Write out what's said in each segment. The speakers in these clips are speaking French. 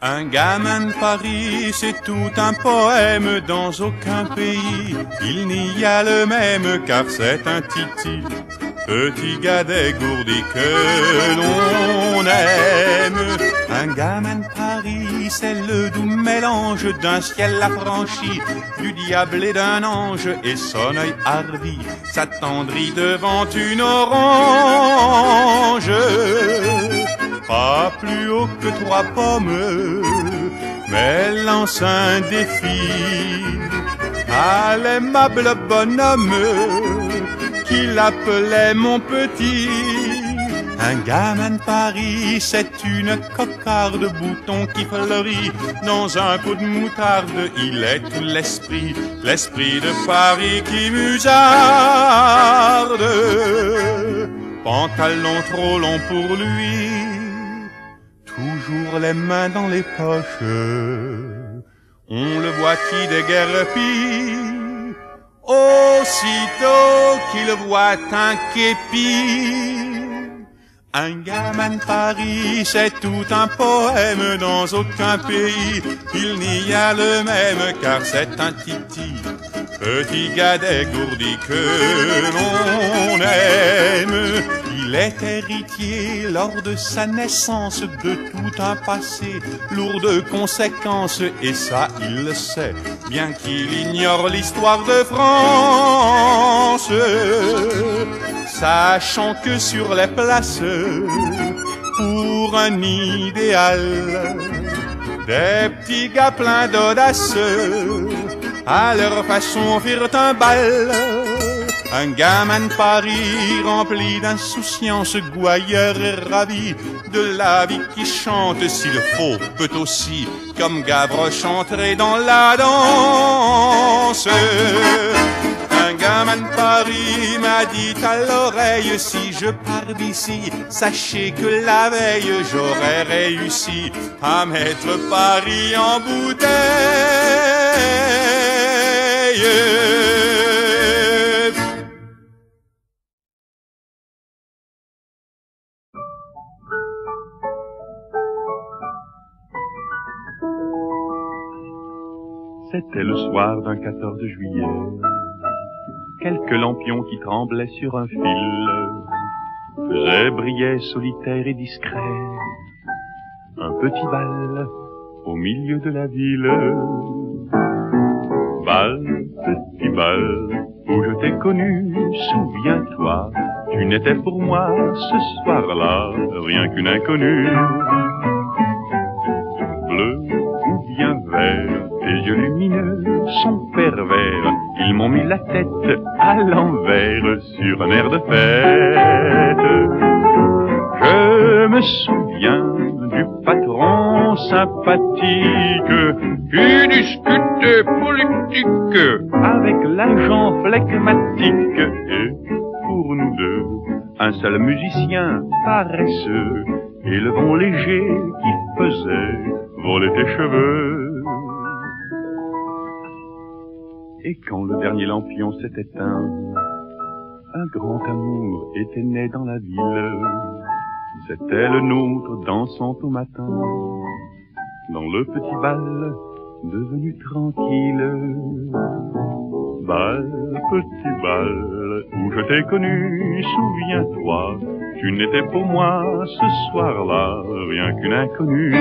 Un gamin de Paris, c'est tout un poème. Dans aucun pays, il n'y a le même, car c'est un titi, petit gars dégourdi que l'on aime. Un gamin de Paris, c'est le doux mélange d'un ciel affranchi, du diable et d'un ange, et son œil hardi s'attendrit devant une orange. Pas plus haut que 3 pommes, mais lance un défi à l'aimable bonhomme qu'il appelait mon petit. Un gamin de Paris, c'est une cocarde bouton qui fleurit dans un pot de moutarde. Il est tout l'esprit, l'esprit de Paris qui musarde. Pantalon trop long pour lui, toujours les mains dans les poches, on le voit qui déguerpit. Aussitôt qu'il voit un képi. Un gamin de Paris, c'est tout un poème. Dans aucun pays, il n'y a le même, car c'est un titi, petit gars dégourdi que l'on aime. Il est héritier lors de sa naissance de tout un passé lourd de conséquences, et ça il le sait, bien qu'il ignore l'histoire de France. Sachant que sur les places, pour un idéal, des petits gars pleins d'audace, à leur façon firent un bal. Un gamin de Paris rempli d'insouciance, gouailleur et ravi de la vie qui chante, s'il faut, peut aussi, comme Gavroche, entrer dans la danse. Un gamin de Paris m'a dit à l'oreille, si je pars d'ici, sachez que la veille j'aurais réussi à mettre Paris en bouteille. C'était le soir d'un 14 juillet, quelques lampions qui tremblaient sur un fil faisaient briller solitaire et discret un petit bal au milieu de la ville. Bal, petit bal, où je t'ai connu, souviens-toi, tu n'étais pour moi ce soir-là rien qu'une inconnue. Bleu ou bien vert, tes yeux lumineux sont pervers, ils m'ont mis la tête à l'envers sur un air de fête. Je me souviens du patron sympathique qui discutait politique avec l'agent flegmatique, et pour nous deux, un seul musicien paresseux et le vent léger qui faisait voler tes cheveux. Et quand le dernier lampion s'est éteint, un grand amour était né dans la ville. C'était le nôtre dansant au matin, dans le petit bal devenu tranquille. Bal, petit bal, où je t'ai connu, souviens-toi, tu n'étais pour moi ce soir-là rien qu'une inconnue.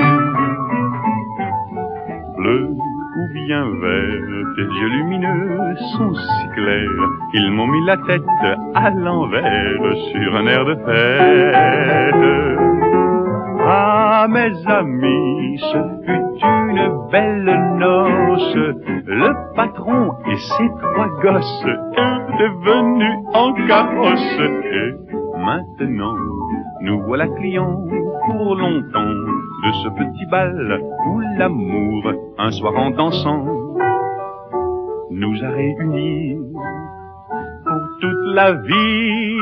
Bleu ou bien vert, tes yeux lumineux sont si clairs, ils m'ont mis la tête à l'envers sur un air de fête. Ah mes amis, ce fut une belle noce, le patron et ses 3 gosses étaient venus en carrosse, et maintenant nous voilà clients pour longtemps de ce petit bal où l'amour, un soir en dansant, nous a réunis pour toute la vie.